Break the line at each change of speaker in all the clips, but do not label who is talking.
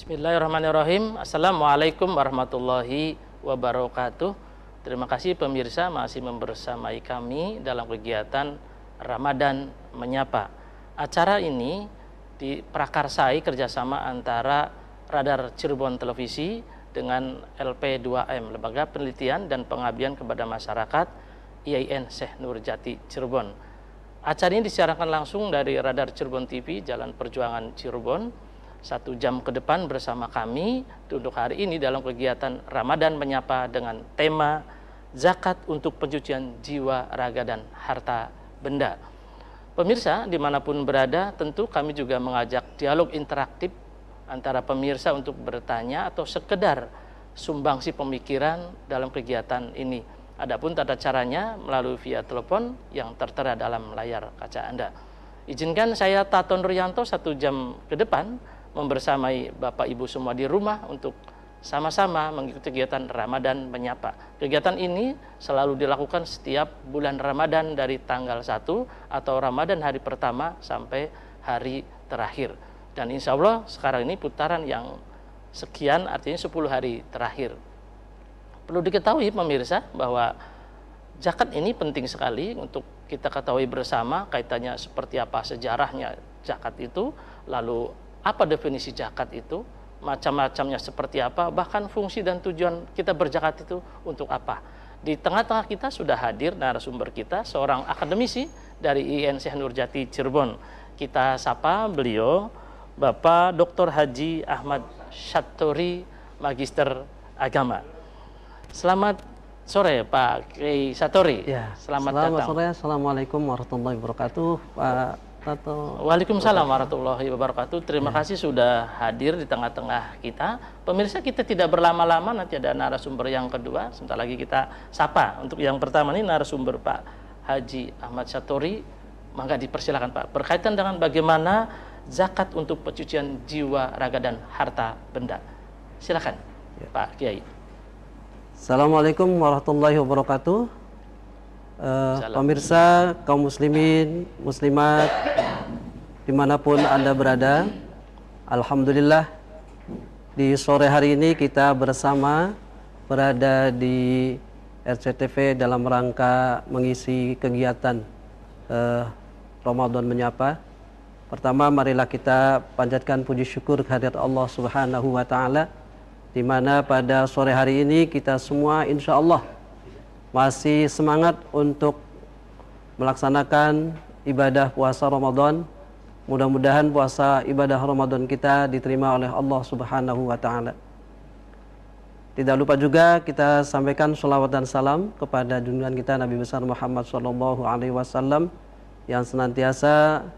Bismillahirrahmanirrahim. Assalamualaikum warahmatullahi wabarakatuh. Terima kasih pemirsa masih membersamai kami dalam kegiatan Ramadan Menyapa. Acara ini diprakarsai kerjasama antara Radar Cirebon Televisi dengan LP2M, Lembaga Penelitian dan Pengabdian kepada Masyarakat IAIN Syekh Nurjati Cirebon. Acara ini disiarkan langsung dari Radar Cirebon TV, Jalan Perjuangan Cirebon. 1 jam ke depan bersama kami untuk hari ini dalam kegiatan Ramadan Menyapa dengan tema Zakat untuk Pencucian Jiwa, Raga, dan Harta Benda. Pemirsa dimanapun berada, tentu kami juga mengajak dialog interaktif antara pemirsa untuk bertanya atau sekedar sumbangsi pemikiran dalam kegiatan ini. Adapun tata caranya melalui via telepon yang tertera dalam layar kaca Anda. Izinkan saya Tato Nuryanto 1 jam ke depan membersamai Bapak Ibu semua di rumah untuk sama-sama mengikuti kegiatan Ramadan Menyapa. Kegiatan ini selalu dilakukan setiap bulan Ramadan dari tanggal 1 atau Ramadan hari pertama sampai hari terakhir. Dan insya Allah sekarang ini putaran yang sekian, artinya 10 hari terakhir. Perlu diketahui pemirsa bahwa zakat ini penting sekali untuk kita ketahui bersama kaitannya seperti apa sejarahnya zakat itu, lalu apa definisi zakat itu, macam-macamnya seperti apa, bahkan fungsi dan tujuan kita berzakat itu untuk apa. Di tengah-tengah kita sudah hadir narasumber kita, seorang akademisi dari IAIN Syekh Nurjati Cirebon. Kita sapa beliau, Bapak Dr. Haji Ahmad Syaturi, Magister Agama. Selamat sore Pak Kiai Satori.
Ya,
selamat
datang.
Sore.
Assalamualaikum warahmatullahi wabarakatuh, Pak Tato.
Waalaikumsalam warahmatullahi wabarakatuh. Terima kasih sudah hadir di tengah-tengah kita. Pemirsa, kita tidak berlama-lama, nanti ada narasumber yang kedua. Sebentar lagi kita sapa. Untuk yang pertama ini narasumber Pak Haji Ahmad Syaturi. Maka dipersilakan Pak, berkaitan dengan bagaimana zakat untuk pencucian jiwa, raga, dan harta benda. Silakan ya, Pak Kiai.
Assalamualaikum warahmatullahi wabarakatuh. Pemirsa, kaum muslimin, muslimat, dimanapun Anda berada, alhamdulillah di sore hari ini kita bersama berada di RCTV dalam rangka mengisi kegiatan Ramadan Menyapa. Pertama, marilah kita panjatkan puji syukur kehadirat Allah Subhanahu wa Ta'ala, di mana pada sore hari ini kita semua insya Allah masih semangat untuk melaksanakan ibadah puasa Ramadan. Mudah-mudahan puasa ibadah Ramadan kita diterima oleh Allah Subhanahu wa Ta'ala. Tidak lupa juga kita sampaikan sholawat dan salam kepada junjungan kita Nabi besar Muhammad SAW yang senantiasa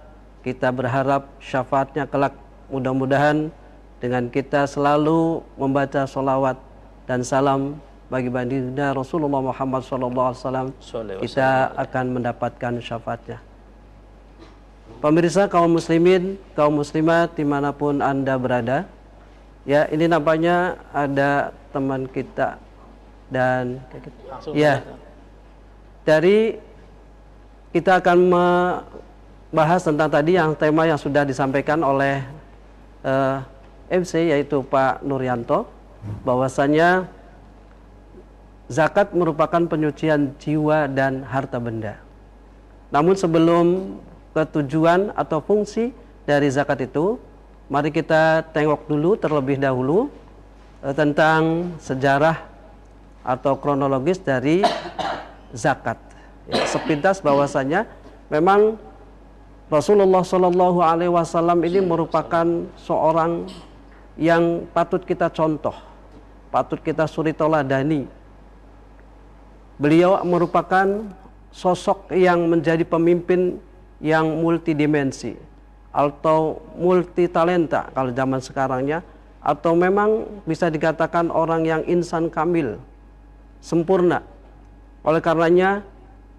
kita berharap syafaatnya kelak. Mudah-mudahan dengan kita selalu membaca sholawat dan salam bagi baginda Rasulullah Muhammad SAW, kita akan mendapatkan syafaatnya. Pemirsa, kaum muslimin, kaum muslimat dimanapun Anda berada, ya ini nampaknya ada teman kita dan ya dari kita akan membahas tentang tadi yang tema yang sudah disampaikan oleh MC yaitu Pak Nuryanto, bahwasanya zakat merupakan penyucian jiwa dan harta benda. Namun sebelum ke tujuan atau fungsi dari zakat itu, mari kita tengok dulu terlebih dahulu tentang sejarah atau kronologis dari zakat. Ya, sepintas bahwasanya memang Rasulullah SAW ini merupakan seorang yang patut kita contoh, patut kita suri tauladani. Beliau merupakan sosok yang menjadi pemimpin yang multidimensi atau multitalenta kalau zaman sekarangnya, atau memang bisa dikatakan orang yang insan kamil, sempurna. Oleh karenanya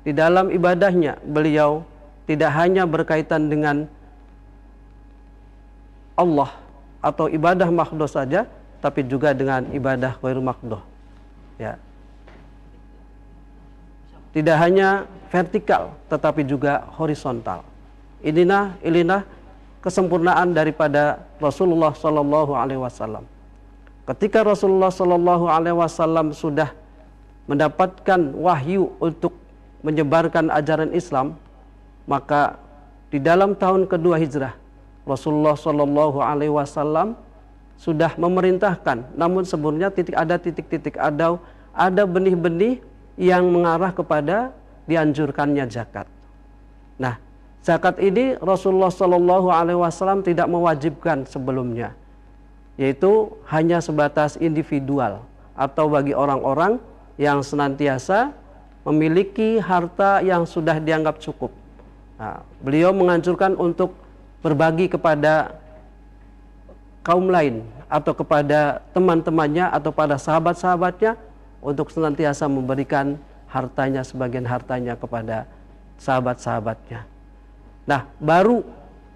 di dalam ibadahnya beliau tidak hanya berkaitan dengan Allah atau ibadah makhdoh saja, tapi juga dengan ibadah ghairu makhdoh. Ya. Tidak hanya vertikal tetapi juga horizontal. Inilah kesempurnaan daripada Rasulullah Shallallahu Alaihi Wasallam. Ketika Rasulullah Shallallahu Alaihi Wasallam sudah mendapatkan wahyu untuk menyebarkan ajaran Islam, maka di dalam tahun kedua hijrah Rasulullah Shallallahu Alaihi Wasallam sudah memerintahkan, namun sebelumnya ada titik-titik ada benih-benih yang mengarah kepada dianjurkannya zakat. Nah, zakat ini Rasulullah Shallallahu Alaihi Wasallam tidak mewajibkan sebelumnya, yaitu hanya sebatas individual atau bagi orang-orang yang senantiasa memiliki harta yang sudah dianggap cukup. Nah, beliau menganjurkan untuk berbagi kepada kaum lain atau kepada teman-temannya atau pada sahabat-sahabatnya untuk senantiasa memberikan hartanya, sebagian hartanya kepada sahabat-sahabatnya. Nah, baru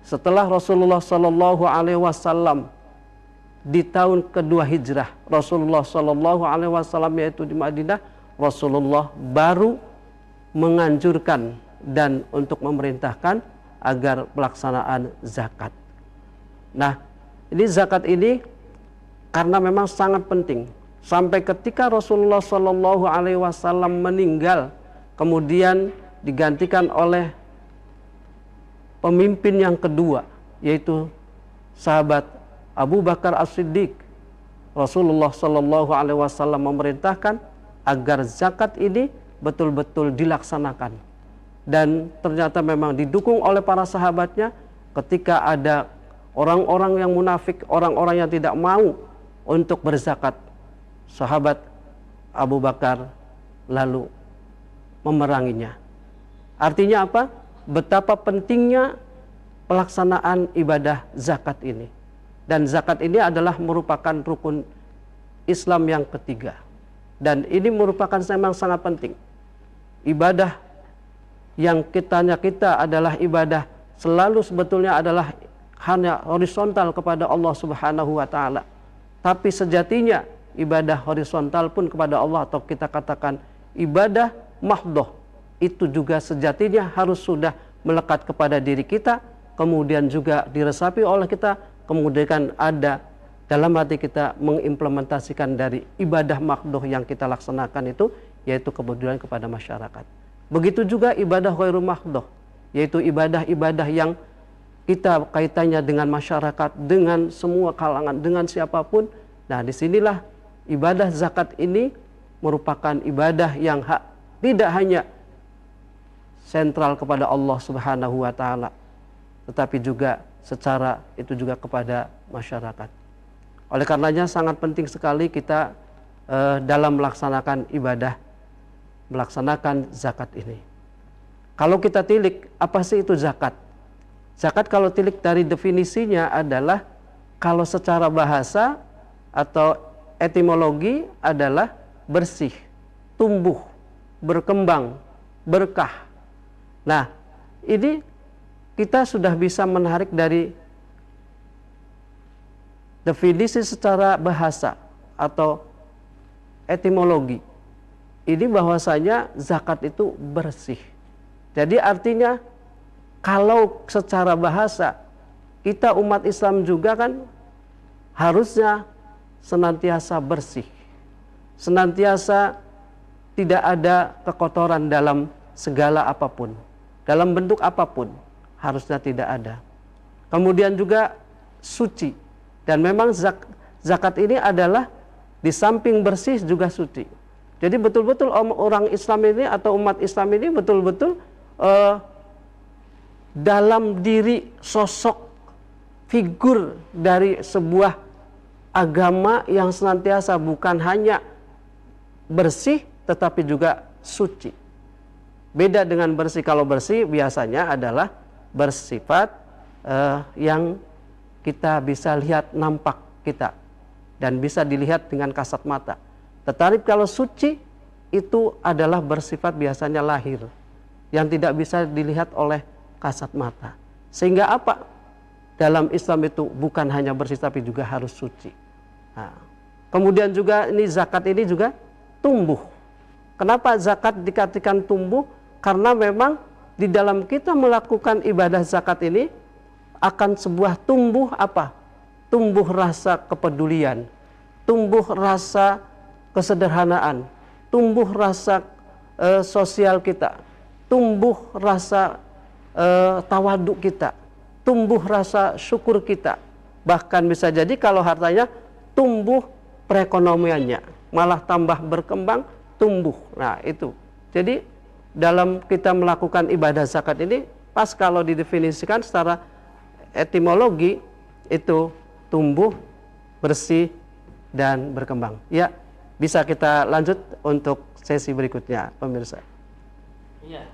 setelah Rasulullah Shallallahu Alaihi Wasallam di tahun kedua hijrah Rasulullah Shallallahu Alaihi Wasallam, yaitu di Madinah, Rasulullah baru menganjurkan dan untuk memerintahkan agar pelaksanaan zakat. Nah, ini zakat ini karena memang sangat penting. Sampai ketika Rasulullah Shallallahu Alaihi Wasallam meninggal, kemudian digantikan oleh pemimpin yang kedua, yaitu sahabat Abu Bakar As-Siddiq. Rasulullah Shallallahu Alaihi Wasallam memerintahkan agar zakat ini betul-betul dilaksanakan, dan ternyata memang didukung oleh para sahabatnya. Ketika ada orang-orang yang munafik, orang-orang yang tidak mau untuk berzakat, sahabat Abu Bakar lalu memeranginya. Artinya apa? Betapa pentingnya pelaksanaan ibadah zakat ini. Dan zakat ini adalah merupakan rukun Islam yang ketiga. Dan ini merupakan memang sangat penting. Ibadah yang kita adalah ibadah selalu sebetulnya adalah hanya horizontal kepada Allah Subhanahu wa taala. Tapi sejatinya ibadah horizontal pun kepada Allah, atau kita katakan ibadah mahdhah, itu juga sejatinya harus sudah melekat kepada diri kita, kemudian juga diresapi oleh kita, kemudian ada dalam hati kita mengimplementasikan dari ibadah mahdhah yang kita laksanakan itu, yaitu kemudian kepada masyarakat. Begitu juga ibadah ghairu mahdhah, yaitu ibadah-ibadah yang kita kaitannya dengan masyarakat, dengan semua kalangan, dengan siapapun. Nah, disinilah ibadah zakat ini merupakan ibadah yang tidak hanya sentral kepada Allah Subhanahu wa taala, tetapi juga secara itu juga kepada masyarakat. Oleh karenanya sangat penting sekali kita dalam melaksanakan ibadah, melaksanakan zakat ini. Kalau kita tilik, apa sih itu zakat? Zakat kalau tilik dari definisinya adalah, kalau secara bahasa atau etimologi adalah bersih, tumbuh, berkembang, berkah. Nah, ini kita sudah bisa menarik dari definisi secara bahasa atau etimologi. Ini bahwasanya zakat itu bersih. Jadi artinya kalau secara bahasa kita umat Islam juga kan harusnya senantiasa bersih, senantiasa tidak ada kekotoran dalam segala apapun, dalam bentuk apapun, harusnya tidak ada. Kemudian juga suci, dan memang zakat ini adalah di samping bersih juga suci. Jadi betul-betul orang Islam ini atau umat Islam ini betul-betul dalam diri sosok figur dari sebuah agama yang senantiasa bukan hanya bersih tetapi juga suci. Beda dengan bersih. Kalau bersih biasanya adalah bersifat yang kita bisa lihat nampak kita dan bisa dilihat dengan kasat mata. Tetapi kalau suci itu adalah bersifat biasanya lahir yang tidak bisa dilihat oleh kasat mata. Sehingga apa? Dalam Islam itu bukan hanya bersih tapi juga harus suci. Nah, kemudian juga ini zakat ini juga tumbuh. Kenapa zakat dikatakan tumbuh? Karena memang di dalam kita melakukan ibadah zakat ini akan sebuah tumbuh apa? Tumbuh rasa kepedulian, tumbuh rasa kesederhanaan, tumbuh rasa sosial kita, tumbuh rasa tawaduk kita, tumbuh rasa syukur kita. Bahkan bisa jadi kalau hartanya tumbuh perekonomiannya, malah tambah berkembang, tumbuh. Nah itu. Jadi dalam kita melakukan ibadah zakat ini, pas kalau didefinisikan secara etimologi, itu tumbuh, bersih, dan berkembang. Ya, bisa kita lanjut untuk sesi berikutnya, pemirsa.
Iya.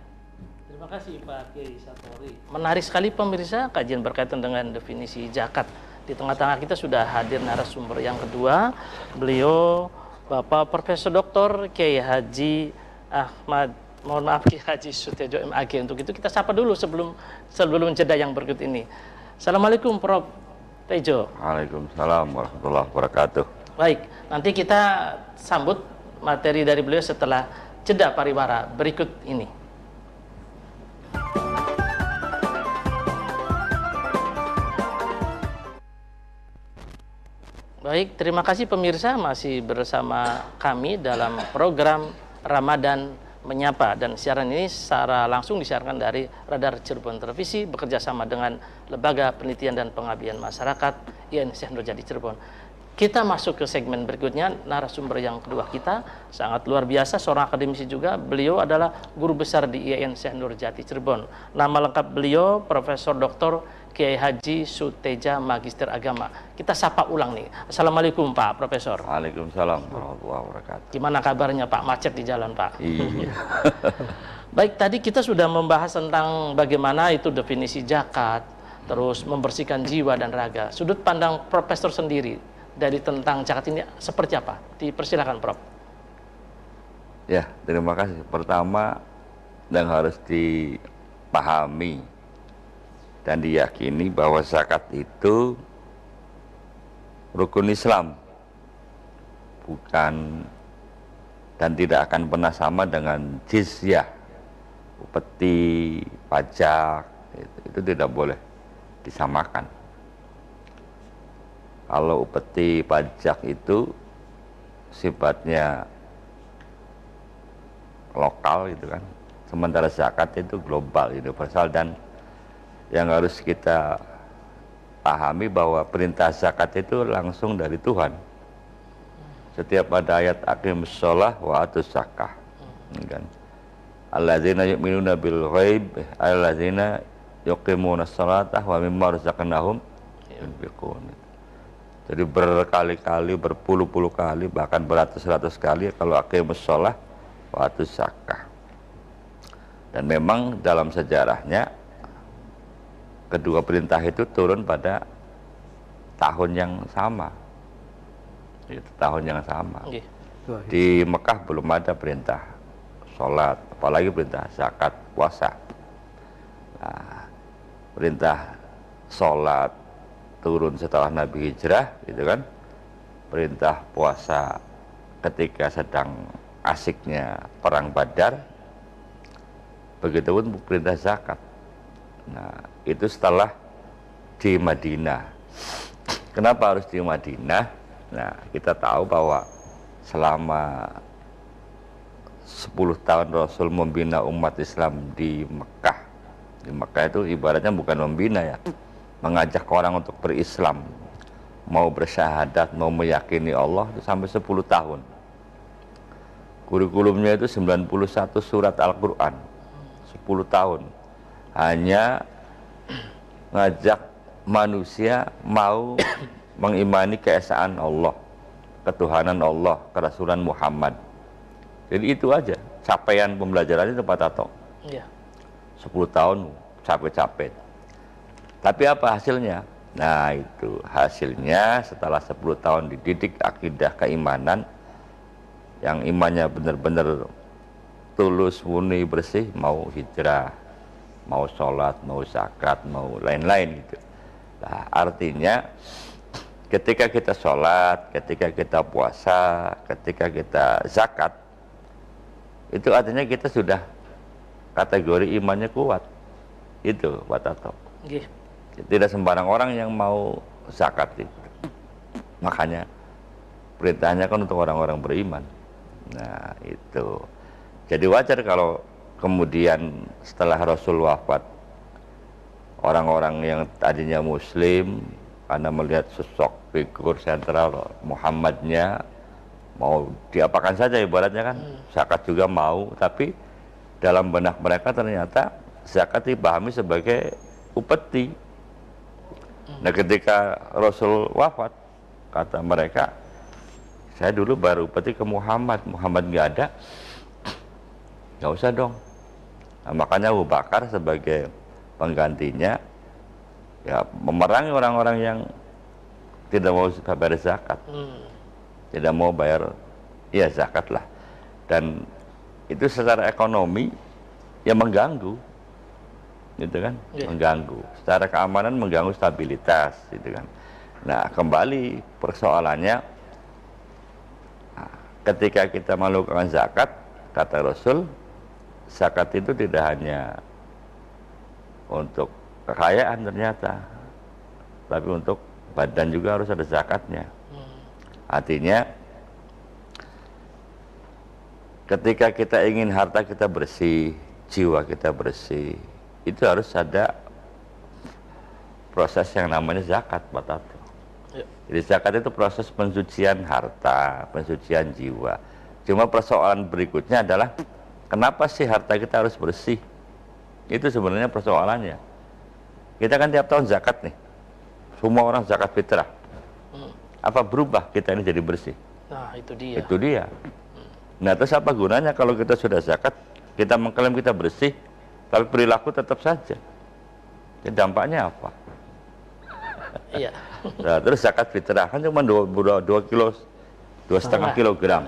Terima kasih Pak Kiai Satori. Menarik sekali pemirsa kajian berkaitan dengan definisi zakat. Di tengah-tengah kita sudah hadir narasumber yang kedua. Beliau Bapak Profesor Dr. Kiai Haji Ahmad, mohon maaf Kiai Haji Sutejo MAG. Untuk itu kita sapa dulu sebelum jeda yang berikut ini. Assalamualaikum Prof. Tejo.
Waalaikumsalam warahmatullahi wabarakatuh.
Baik, nanti kita sambut materi dari beliau setelah jeda pariwara berikut ini. Baik, terima kasih pemirsa masih bersama kami dalam program Ramadan Menyapa, dan siaran ini secara langsung disiarkan dari Radar Cirebon Televisi bekerja sama dengan Lembaga Penelitian dan Pengabdian Masyarakat IAIN Syekh Nurjati Cirebon. Kita masuk ke segmen berikutnya. Narasumber yang kedua kita sangat luar biasa, seorang akademisi juga. Beliau adalah guru besar di IAIN Syekh Nurjati Cirebon. Nama lengkap beliau Profesor Dr. Kiai Haji Suteja, Magister Agama. Kita sapa ulang nih. Assalamualaikum Pak Profesor.
Waalaikumsalam warahmatullahi wabarakatuh.
Gimana kabarnya Pak? Macet di jalan Pak?
Iya.
Baik, tadi kita sudah membahas tentang bagaimana itu definisi zakat, terus membersihkan jiwa dan raga. Sudut pandang Profesor sendiri dari tentang zakat ini seperti apa? Dipersilakan Prof.
Ya, terima kasih. Pertama, yang harus dipahami dan diyakini bahwa zakat itu rukun Islam, bukan dan tidak akan pernah sama dengan jizyah, upeti, pajak. Itu tidak boleh disamakan. Kalau upeti, pajak itu sifatnya lokal gitu kan, sementara zakat itu global, universal. Dan yang harus kita pahami bahwa perintah zakat itu langsung dari Tuhan. Setiap ada ayat aqimus shalah wa atuz zakah, kan? Alladzina yu'minuna bil ghaib, alladzina yuqimuna sholata wa mimma razaqnahum yunfiqun. Jadi berkali-kali, berpuluh-puluh kali, bahkan beratus-ratus kali kalau aqimus shalah wa atuz zakah. Dan memang dalam sejarahnya kedua perintah itu turun pada tahun yang sama. Itu tahun yang sama.
Okay.
Di Mekah belum ada perintah sholat, apalagi perintah zakat, puasa. Nah, perintah sholat turun setelah Nabi hijrah, gitu kan. Perintah puasa ketika sedang asiknya perang Badar. Begitupun perintah zakat. Nah, itu setelah di Madinah. Kenapa harus di Madinah? Nah, kita tahu bahwa selama 10 tahun Rasul membina umat Islam di Mekah. Di Mekah itu ibaratnya bukan membina ya, mengajak orang untuk berislam, mau bersyahadat, mau meyakini Allah itu sampai 10 tahun. Kurikulumnya itu 91 surat Al-Quran, 10 tahun. Hanya ngajak manusia mau mengimani keesaan Allah, ketuhanan Allah, kerasulan Muhammad. Jadi itu aja capaian pembelajarannya itu Pak Tato.
Iya.
10 tahun capek-capek. Tapi apa hasilnya? Nah itu hasilnya setelah 10 tahun dididik akidah keimanan, yang imannya benar-benar tulus, murni, bersih, mau hijrah, mau sholat, mau zakat, mau lain-lain gitu. Nah, artinya ketika kita sholat, ketika kita puasa, ketika kita zakat, itu artinya kita sudah kategori imannya kuat. Itu Pak Tato.
Okay.
Tidak sembarang orang yang mau zakat itu. Makanya perintahnya kan untuk orang-orang beriman. Nah itu. Jadi wajar kalau kemudian setelah Rasul wafat, orang-orang yang tadinya Muslim karena melihat sosok figur sentral Muhammadnya, mau diapakan saja ibaratnya kan, zakat juga mau, tapi dalam benak mereka ternyata zakat dipahami sebagai upeti. Nah ketika Rasul wafat, kata mereka, saya dulu baru upeti ke Muhammad nggak ada, nggak usah dong. Nah, makanya Abu Bakar sebagai penggantinya ya memerangi orang-orang yang tidak mau bayar zakat, tidak mau bayar ya zakat lah, dan itu secara ekonomi ya mengganggu, gitu kan, mengganggu secara keamanan, mengganggu stabilitas, gitu kan. Nah kembali persoalannya, ketika kita melakukan zakat, kata Rasul, zakat itu tidak hanya untuk kekayaan ternyata, tapi untuk badan juga harus ada zakatnya. Artinya ketika kita ingin harta kita bersih, jiwa kita bersih, itu harus ada proses yang namanya zakat, Pak Tato. Jadi zakat itu proses pensucian harta, pensucian jiwa. Cuma persoalan berikutnya adalah kenapa sih harta kita harus bersih? Itu sebenarnya persoalannya. Kita kan tiap tahun zakat nih, semua orang zakat fitrah. Apa berubah kita ini jadi bersih?
Nah itu dia.
Itu dia. Nah terus apa gunanya kalau kita sudah zakat, kita mengklaim kita bersih, tapi perilaku tetap saja? Jadi dampaknya apa?
Iya.
Nah, terus zakat fitrah kan cuma 2 kilo, 2,5 kilogram.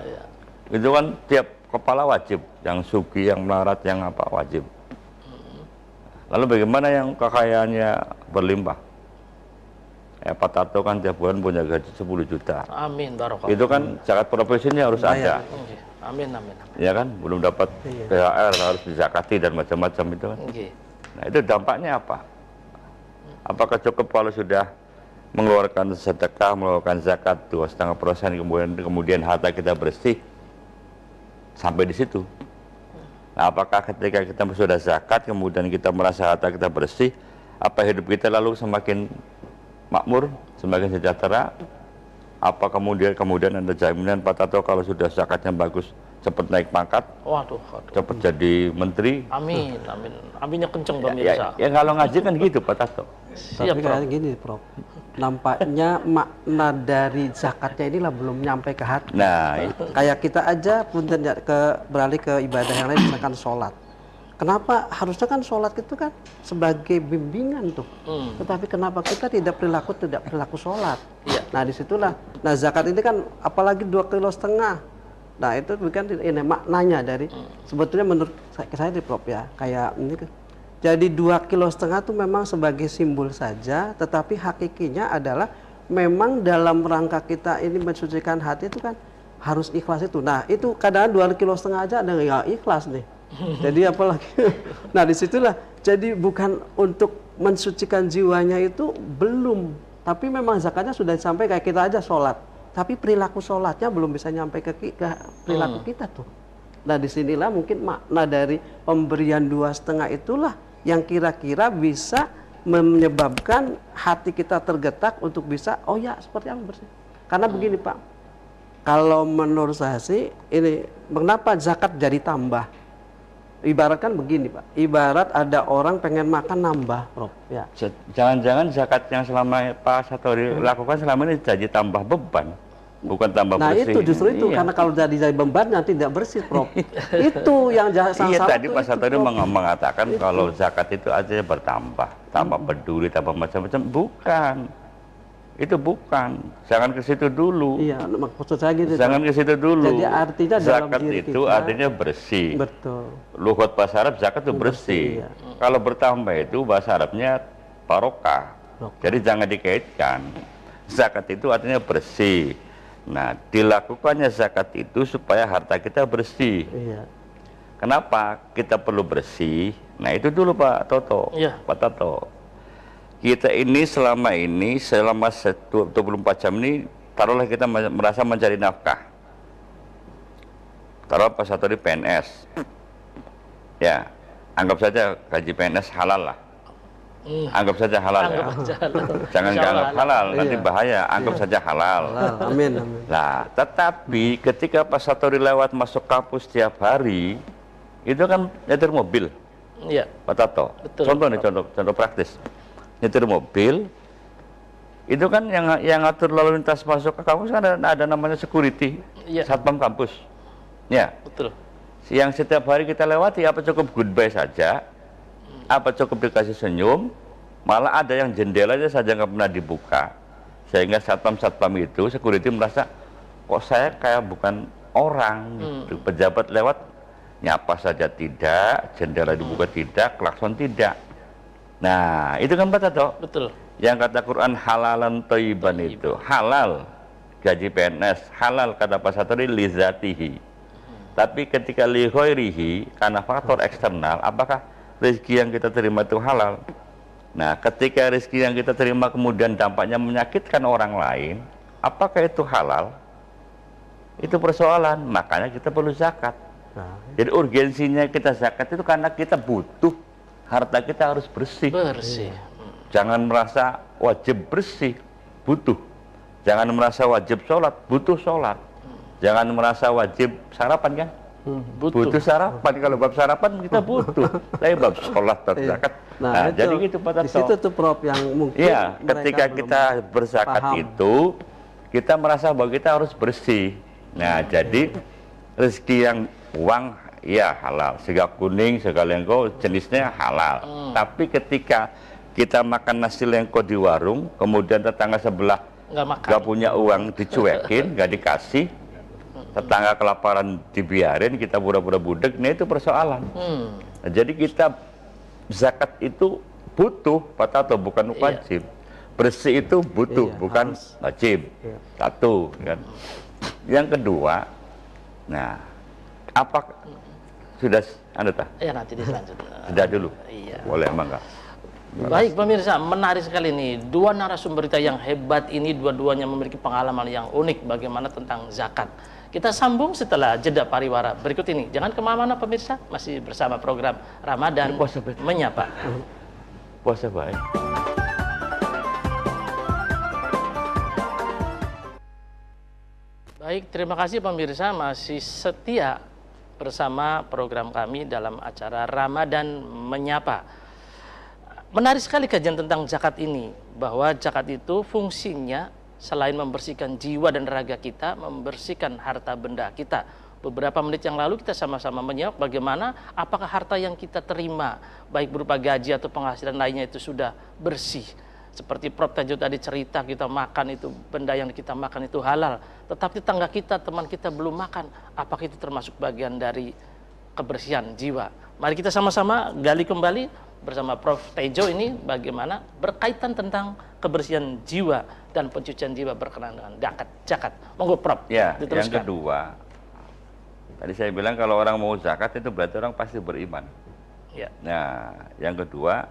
Itu kan tiap kepala wajib, yang sugi, yang melarat, yang apa wajib. Lalu bagaimana yang kekayaannya berlimpah? Pak Tato kan tiap bulan punya gaji 10 juta.
Amin, barokallah.
Itu kan zakat profesinya harus ada.
Amin, amin.
Ya kan, belum dapat THR harus dizakati dan macam-macam itu kan. Nah itu dampaknya apa? Apakah cukup kalau sudah mengeluarkan sedekah, mengeluarkan zakat 2,5%, kemudian harta kita bersih sampai di situ? Nah, apakah ketika kita sudah zakat, kemudian kita merasa harta kita bersih, apa hidup kita lalu semakin makmur, semakin sejahtera? Apa kemudian ada jaminan Pak Tato kalau sudah zakatnya bagus, cepat naik pangkat, cepat jadi menteri?
Amin, amin. Aminnya kenceng pemirsa.
Ya kalau ngaji kan gitu Pak Tato.
Tapi kayak gini Prof, nampaknya makna dari zakatnya inilah belum nyampe ke hati.
Nah,
kayak kita aja punten beralih ke ibadah yang lain, misalkan sholat. Kenapa harusnya kan sholat itu kan sebagai bimbingan tuh, tetapi kenapa kita tidak perilaku sholat? Nah disitulah, nah zakat ini kan apalagi 2,5 kilo. Nah itu bukan ini maknanya dari sebetulnya menurut saya di Prof ya, kayak ini jadi 2,5 kilo tuh memang sebagai simbol saja, tetapi hakikinya adalah memang dalam rangka kita ini mensucikan hati itu kan harus ikhlas itu. Nah itu kadang 2,5 kilo aja ada nggak ikhlas nih. Jadi apalagi, nah disitulah jadi bukan untuk mensucikan jiwanya itu belum, tapi memang zakatnya sudah sampai kayak kita aja sholat, tapi perilaku sholatnya belum bisa nyampe ke perilaku kita tuh. Nah disinilah mungkin makna dari pemberian 2,5 itulah yang kira-kira bisa menyebabkan hati kita tergetak untuk bisa, oh ya seperti apa bersih. Karena begini Pak, kalau menurut saya sih ini mengapa zakat jadi tambah? Ibaratkan begini Pak, ibarat ada orang pengen makan nambah, Prof. Ya.
Jangan-jangan zakat yang selama Pak Satori lakukan selama ini jadi tambah beban, bukan tambah bersih.
Nah itu justru itu, karena kalau jadi beban nanti tidak bersih, Prof. Itu yang salah.
Iya tadi Pak Satori mengatakan itu. Kalau zakat itu artinya bertambah, tambah peduli, tambah macam-macam, bukan. Itu bukan, jangan ke situ dulu.
Iya, maksud saya gitu.
Jangan ke situ dulu.
Jadi artinya
zakat
dalam diri
itu
kita,
artinya bersih.
Betul.
Lugat bahasa Arab zakat itu bersih.
Iya.
Kalau bertambah itu bahasa Arabnya barokah. Jadi jangan dikaitkan. Zakat itu artinya bersih. Nah, dilakukannya zakat itu supaya harta kita bersih.
Iya.
Kenapa kita perlu bersih? Nah, itu dulu Pak Toto.
Iya.
Pak Toto. kita ini selama 24 jam ini, taruhlah kita merasa mencari nafkah. Taruh Pak Satori PNS. Ya, anggap saja gaji PNS halal lah. Anggap saja halal ya. Jangan dianggap halal, nanti bahaya. Anggap saja halal.
Amin, amin.
Nah, tetapi ketika Pak Satori lewat masuk kampus setiap hari, itu kan nyetir mobil.
Iya.
Pak Tato.
Betul.
Contoh nih, contoh praktis. Nyetir mobil, itu kan yang ngatur lalu lintas masuk ke kampus kan ada namanya security, satpam kampus. Ya.
Betul.
Yang setiap hari kita lewati, apa cukup goodbye saja, apa cukup dikasih senyum, malah ada yang jendelanya saja nggak pernah dibuka, sehingga satpam itu security merasa kok saya kayak bukan orang gitu. Pejabat lewat nyapa saja tidak, jendela dibuka tidak, klakson tidak. Nah itu kan Pak Tato.
Betul. Yang
kata Quran halalan thayyiban itu halal gaji PNS, halal kata Pak Satori lizatihi. Tapi ketika li ghairihi, karena faktor eksternal, apakah rezeki yang kita terima itu halal? Nah, ketika rezeki yang kita terima kemudian dampaknya menyakitkan orang lain, apakah itu halal? Itu persoalan, makanya kita perlu zakat. Jadi urgensinya kita zakat itu karena kita butuh, harta kita harus bersih. Jangan merasa wajib bersih, butuh. Jangan merasa wajib sholat, butuh sholat. Jangan merasa wajib sarapan kan? Butuh sarapan. Kalau bab sarapan kita butuh. Tapi bab sholat, bab zakat. Nah itu, jadi gitu Pak Tato.
Di situ tuh Prof yang mungkin
ketika kita berzakat itu, kita merasa bahwa kita harus bersih. Nah jadi rezeki yang uang ya halal, sega kuning, sega lengko jenisnya halal. Tapi ketika kita makan nasi lengko di warung, kemudian tetangga sebelah nggak punya uang dicuekin, nggak dikasih, tetangga kelaparan dibiarin, kita pura-pura budek, nah itu persoalan. Nah, jadi kita zakat itu butuh Pak Tato, bukan wajib. Bersih itu butuh, bukan wajib. Satu kan. Yang kedua, nah apa sudah Anda tak?
Ya nanti diselanjutkan.
Sudah dulu. Boleh emang enggak?
Baik pemirsa, menarik sekali nih. Dua narasumber kita yang hebat ini, dua-duanya memiliki pengalaman yang unik bagaimana tentang zakat. Kita sambung setelah jeda pariwara berikut ini. Jangan kemana-mana pemirsa, masih bersama program Ramadan Menyapa.
Puasa baik.
Baik, terima kasih pemirsa masih setia bersama program kami dalam acara Ramadan Menyapa. Menarik sekali kajian tentang zakat ini, bahwa zakat itu fungsinya selain membersihkan jiwa dan raga kita, membersihkan harta benda kita. Beberapa menit yang lalu kita sama-sama menyimak bagaimana apakah harta yang kita terima, baik berupa gaji atau penghasilan lainnya itu sudah bersih. Seperti Prof Tajo tadi cerita, kita makan itu, benda yang kita makan itu halal. Tetapi tetangga kita, teman kita belum makan, apakah itu termasuk bagian dari kebersihan jiwa? Mari kita sama-sama gali kembali bersama Prof Tejo ini bagaimana berkaitan tentang kebersihan jiwa dan pencucian jiwa berkenaan dengan zakat. Monggo Prof.
Ya, yang kedua, tadi saya bilang kalau orang mau zakat itu berarti orang pasti beriman.
Ya.
Nah, yang kedua,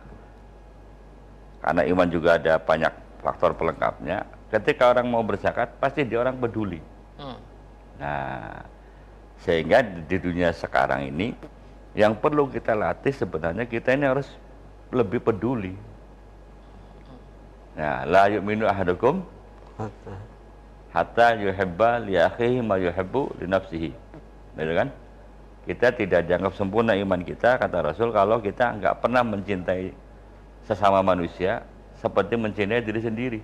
karena iman juga ada banyak faktor pelengkapnya. Ketika orang mau berzakat, pasti dia orang peduli. Nah, sehingga di dunia sekarang ini yang perlu kita latih sebenarnya kita ini harus lebih peduli. Nah, la yu'minu ahadukum hatta yuhibba li akhihi ma yuhibbu li nafsihi. Betul kan? Kita tidak dianggap sempurna iman kita, kata Rasul, kalau kita nggak pernah mencintai sesama manusia seperti mencintai diri sendiri.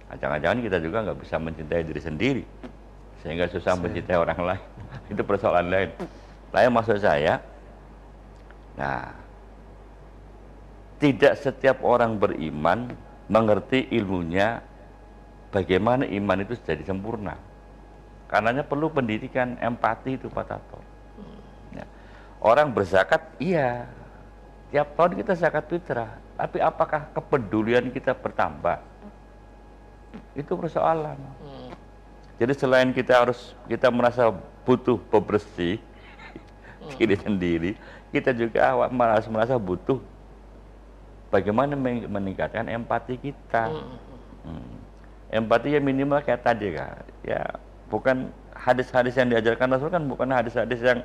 Jangan-jangan kita juga nggak bisa mencintai diri sendiri, sehingga susah mencintai orang lain. Itu persoalan lain. Lain maksud saya, nah, tidak setiap orang beriman mengerti ilmunya bagaimana iman itu jadi sempurna. Karenanya perlu pendidikan empati itu Pak Tato. Ya. Orang berzakat, iya, tiap tahun kita zakat fitrah, tapi apakah kepedulian kita bertambah? Itu persoalan. Jadi selain kita merasa butuh pembersih diri sendiri, kita juga merasa butuh bagaimana meningkatkan empati kita. Empati ya minimal kayak tadi kan, ya bukan hadis-hadis yang diajarkan Rasul kan bukan hadis-hadis yang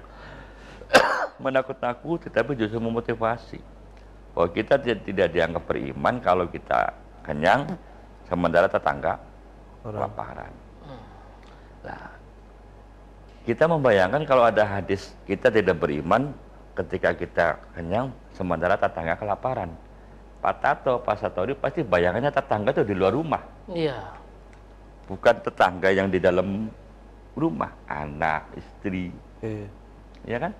menakut-nakuti, tapi justru memotivasi bahwa kita tidak dianggap beriman kalau kita kenyang sementara tetangga kelaparan. Nah, kita membayangkan kalau ada hadis kita tidak beriman ketika kita kenyang sementara tetangga kelaparan. Pak Tato, Pak Satori pasti bayangannya tetangga itu di luar rumah.
Iya.
Bukan tetangga yang di dalam rumah, anak, istri. Ya kan?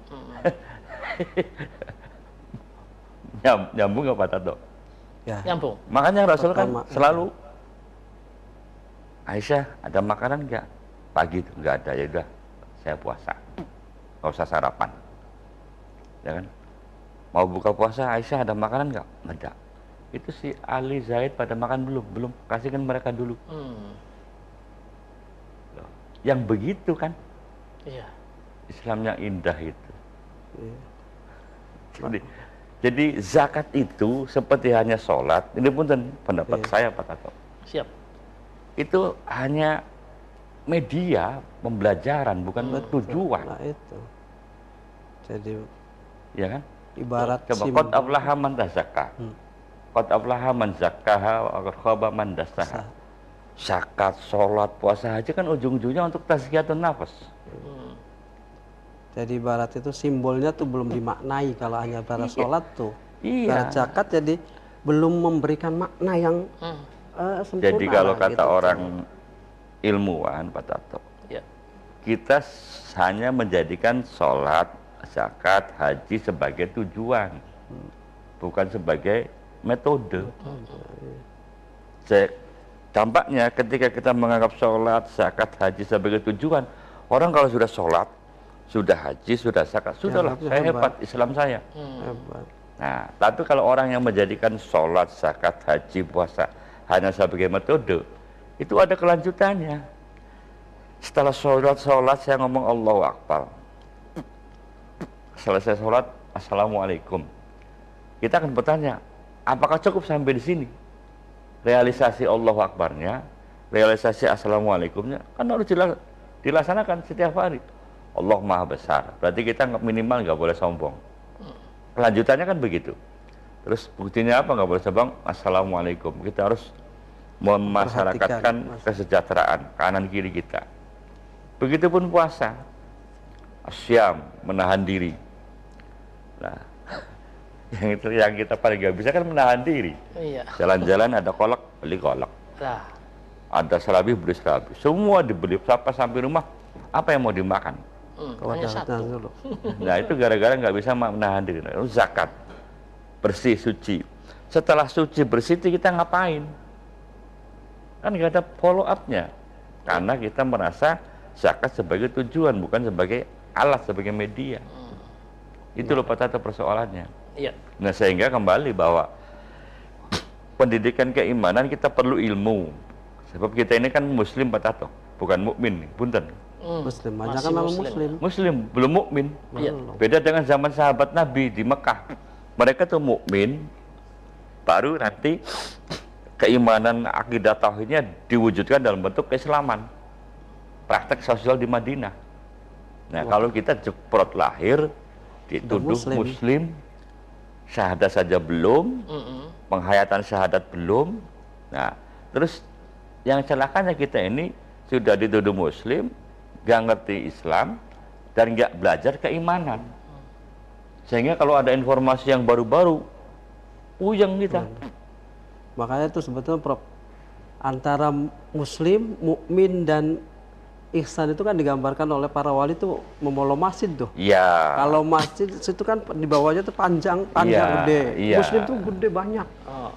Nyambung nggak Pak Tato?
Ya.
Nyambung.
Makanya Rasul kan
Pertama,
selalu, Aisyah ada makanan nggak? Pagi itu nggak ada, ya udah saya puasa, nggak usah sarapan. Ya kan? Mau buka puasa, Aisyah ada makanan nggak? Nggak ada. Itu si Ali Zaid pada makan belum, kasihkan mereka dulu. Loh, yang begitu kan?
Iya.
Islam yang indah itu. Jadi zakat itu seperti hanya sholat. Ini pun pendapat saya Pak Tato.
Siap.
Itu hanya media pembelajaran, bukan tujuan.
Nah itu. Jadi
Ya kan?
ibarat
Coba qad aflaha man tazakka. Qad aflaha man zakkaha wa qad khaba man dassaha. Zakat, sholat, puasa haji kan ujung-ujungnya untuk tazkiyatun nafas.
Jadi ibarat itu simbolnya tuh belum dimaknai kalau hanya pada sholat tuh.
Iya.
Karena zakat jadi belum memberikan makna yang sempurna.
Jadi kalau
lah,
kata
gitu.
orang ilmuwan Pak Tato,
Ya.
kita hanya menjadikan sholat, zakat, haji sebagai tujuan, bukan sebagai metode. Dampaknya ketika kita menganggap sholat, zakat, haji sebagai tujuan, orang kalau sudah sholat, sudah haji, sudah zakat, sudahlah,
itu
saya
hebat.
hebat, Islam saya.
Hebat.
Nah, tapi kalau orang yang menjadikan sholat, zakat, haji, puasa hanya sebagai metode, itu ada kelanjutannya. Setelah sholat saya ngomong Allahu Akbar. Selesai sholat, Assalamualaikum. Kita akan bertanya, apakah cukup sampai di sini? Realisasi Allahu Akbarnya, realisasi Assalamualaikumnya, kan harus dilaksanakan setiap hari. Allah Maha Besar, berarti kita minimal nggak boleh sombong. Kelanjutannya kan begitu. Terus buktinya apa? Nggak boleh sombong, Assalamualaikum. Kita harus memasyarakatkan kesejahteraan kanan kiri kita. Begitupun puasa, asyam, menahan diri. Nah, yang kita paling nggak bisa kan menahan diri.
Iya.
Jalan-jalan ada kolak, beli kolak.
Nah.
Ada serabi, beli serabi. Semua dibeli, sampai rumah, apa yang mau dimakan?
Hanya satu.
Dulu.
Nah itu gara-gara nggak bisa menahan diri. Itu zakat, bersih, suci. Setelah suci, bersih itu kita ngapain? Kan nggak ada follow up-nya. Karena kita merasa zakat sebagai tujuan, bukan sebagai alat, sebagai media. Itu loh Pak Tato persoalannya.
Iya.
Nah sehingga kembali bahwa pendidikan keimanan kita perlu ilmu. Sebab kita ini kan muslim Pak Tato, bukan mukmin, punten.
Muslim aja
Masih
kan nama
muslim.
muslim.
Muslim, belum mukmin.
Iya.
Beda dengan zaman sahabat Nabi di Mekah. Mereka tuh mukmin, baru nanti keimanan akidah tauhidnya diwujudkan dalam bentuk keislaman. Praktek sosial di Madinah. Nah, kalau kita jeprot lahir dituduh muslim, syahadat saja belum, penghayatan syahadat belum. Nah, terus yang celakanya kita ini sudah dituduh muslim, gak ngerti Islam, dan gak belajar keimanan. Sehingga kalau ada informasi yang baru-baru, puyeng kita.
Makanya itu sebetulnya Prof, antara muslim, mukmin dan ihsan itu kan digambarkan oleh para wali itu memolong masjid tuh.
Iya.
Kalau masjid itu kan di bawahnya tuh panjang
Iya,
gede.
iya.
Muslim tuh gede banyak.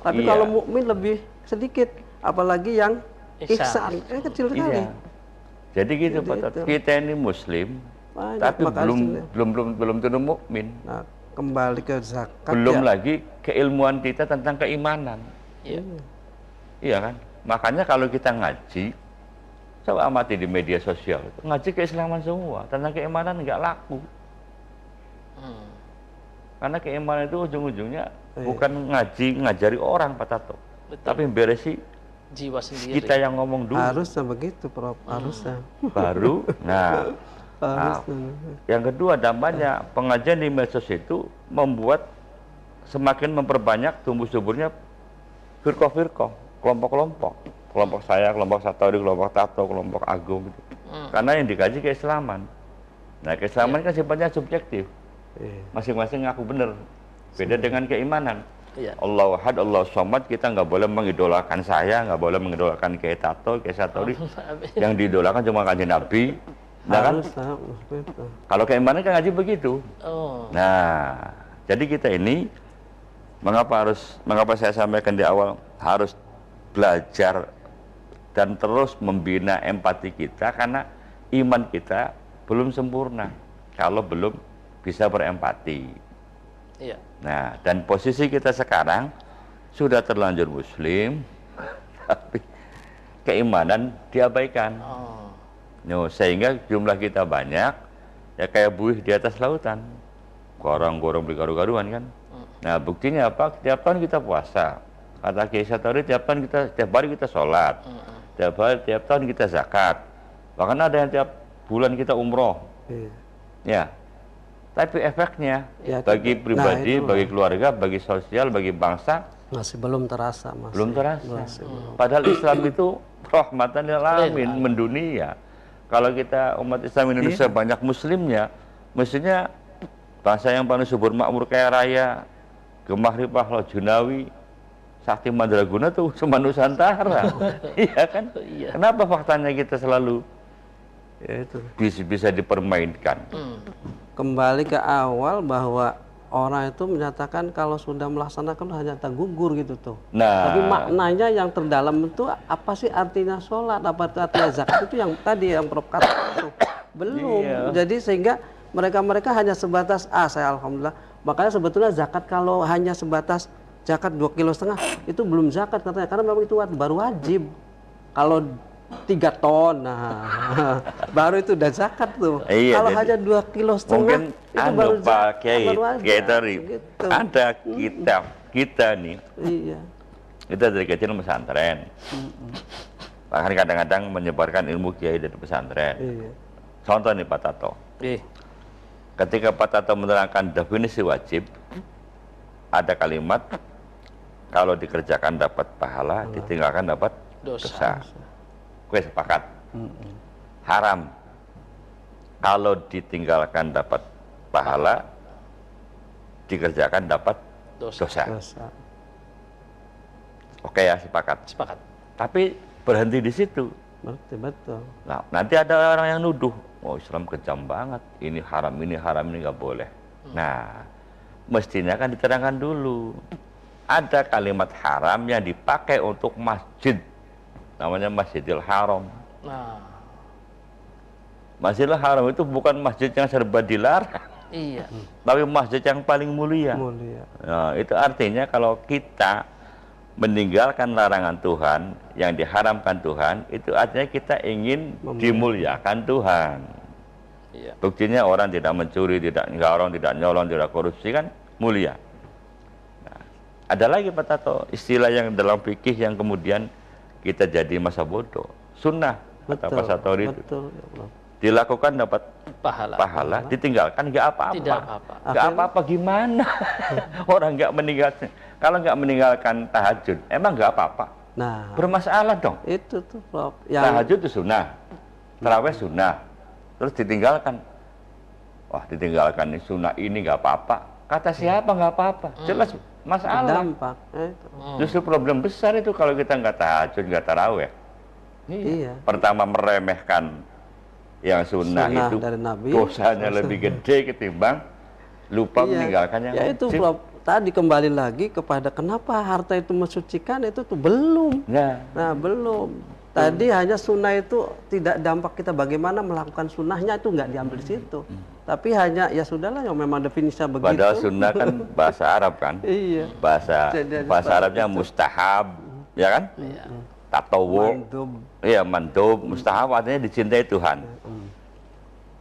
Tapi
Iya.
kalau mukmin lebih sedikit, apalagi yang ihsan, kecil sekali.
Iya. Jadi gitu
Jadi
Pak Tato.
itu.
Kita ini muslim,
Banyak,
tapi
makanya
belum tentu mukmin.
Nah, kembali ke zakat
Belum
ya.
lagi keilmuan kita tentang keimanan.
Iya.
Iya kan? Makanya kalau kita ngaji, coba amati di media sosial, ngaji keislaman semua, tentang keimanan nggak laku. Karena keimanan itu ujung-ujungnya bukan ngajari orang Pak Tato,
Betul.
tapi beresi
Jiwa sendiri.
kita yang ngomong dulu.
Harusnya begitu, Prof. Harusnya.
Baru, nah,
Harusnya.
yang kedua dampaknya pengajian di medsos itu membuat semakin memperbanyak tumbuh suburnya firqah-firqah, kelompok-kelompok. Kelompok saya, kelompok Satori, kelompok Tato, kelompok Agung gitu. Karena yang dikaji keislaman. Nah, keislaman kan sifatnya subjektif.
Iya.
Masing-masing ngaku benar. Beda dengan keimanan.
Iya.
Allahu Ahad, Allahu Somad, kita nggak boleh mengidolakan saya, nggak boleh mengidolakan Kiai Tato, Kiai Satori. Yang diidolakan cuma kanjeng Nabi. Nah, kan?
Harusnya begitu.
Kalau keimanan kan ngaji begitu.
Oh.
Nah, jadi kita ini mengapa saya sampaikan di awal harus belajar dan terus membina empati kita karena iman kita belum sempurna kalau belum bisa berempati.
Iya.
Nah, dan posisi kita sekarang sudah terlanjur muslim tapi keimanan diabaikan.
Oh.
No, sehingga jumlah kita banyak ya kayak buih di atas lautan. Gorong-gorong beli garu-garuan kan. Nah, buktinya apa? Tiap tahun kita puasa. Kata Kiai Satori, tiap hari kita sholat. Tiap tahun kita zakat. Bahkan ada yang tiap bulan kita umroh.
Iya.
Ya. Tapi efeknya
Ya,
bagi pribadi,
itulah.
bagi keluarga, bagi sosial, bagi bangsa
Masih belum terasa, Mas.
belum terasa.
Masih belum.
Padahal Islam itu rahmatan lil alamin, mendunia. Kalau kita umat Islam Indonesia banyak muslimnya, mestinya bangsa yang paling subur makmur kaya raya, gemah ripah lo junawi, sakti mandraguna tuh cuma Nusantara. Iya kan?
Iya.
Kenapa faktanya kita selalu
Ya itu.
bisa dipermainkan?
Kembali ke awal bahwa orang itu menyatakan kalau sudah melaksanakan hanya tak gugur gitu tuh.
Nah,
Tapi maknanya yang terdalam itu apa sih artinya sholat, apa itu artinya zakat, itu yang tadi yang Prof kata itu belum.
Iya.
Jadi sehingga mereka hanya sebatas saya alhamdulillah. Makanya sebetulnya zakat kalau hanya sebatas zakat 2,5 kg itu belum zakat katanya, karena memang itu baru wajib. Kalau 3 ton, nah baru itu udah zakat tuh.
Iya,
Kalau
jadi
hanya 2,5 kg
mungkin
itu baru
Pak Kiai,
baru wajib.
Kiai Tori,
Gitu.
ada kita nih,
Iya.
kita dari kecil pesantren. Bahkan kadang-kadang menyebarkan ilmu kiai dari pesantren.
Iya.
Contoh nih Pak Tato. Ketika Pak Tato menerangkan definisi wajib, ada kalimat kalau dikerjakan dapat pahala, ditinggalkan dapat dosa. Gue sepakat. Haram kalau ditinggalkan dapat pahala, dikerjakan dapat dosa. Oke ya, sepakat.
Sepakat.
Tapi berhenti di situ.
Betul.
Nah, nanti ada orang yang nuduh, oh Islam kejam banget, ini haram, ini nggak boleh. Nah, mestinya kan diterangkan dulu. Ada kalimat haram yang dipakai untuk masjid, namanya Masjidil Haram.
Nah,
Masjidil Haram itu bukan masjid yang serba dilarang,
iya.
tapi masjid yang paling mulia.
Mulia.
Nah, itu artinya kalau kita meninggalkan larangan Tuhan yang diharamkan Tuhan, itu artinya kita ingin dimuliakan Tuhan.
Iya.
Buktinya orang tidak mencuri, tidak ngarong, tidak nyolong, tidak korupsi kan mulia. Nah, ada lagi Pak Tato, istilah yang dalam fikih yang kemudian kita jadi masa bodoh. Sunnah kata Pak Satori itu.
Betul. Ya Allah.
Dilakukan dapat
Pahala.
ditinggalkan nggak apa-apa.
Tidak apa-apa.
Nggak apa-apa gimana? Orang nggak meninggalkan. Kalau nggak meninggalkan tahajud, emang nggak apa-apa.
Nah,
Bermasalah dong.
itu tuh Prof.
Tahajud itu sunnah, tarawih sunnah, terus ditinggalkan. Wah, ditinggalkan ini sunnah ini nggak apa-apa. Kata siapa nggak apa-apa? Jelas masalah.
dampak.
Justru problem besar itu kalau kita nggak tahajud, nggak tarawih.
Iya.
Pertama meremehkan yang sunnah
Sunnah
itu,
dari Nabi.
dosanya lebih gede ketimbang lupa meninggalkan yang
Ya itu
wajib.
Prof. Tadi kembali lagi kepada kenapa harta itu mensucikan itu tuh belum. Nah, belum. Tadi hanya sunnah itu tidak dampak kita bagaimana melakukan sunnahnya itu nggak diambil di situ. Tapi hanya ya sudahlah yang memang definisinya begitu.
Padahal sunnah kan bahasa Arab kan.
Iya.
Bahasa Arabnya mustahab, ya kan? Tatawu. Iya, mandub, mustahab artinya dicintai Tuhan.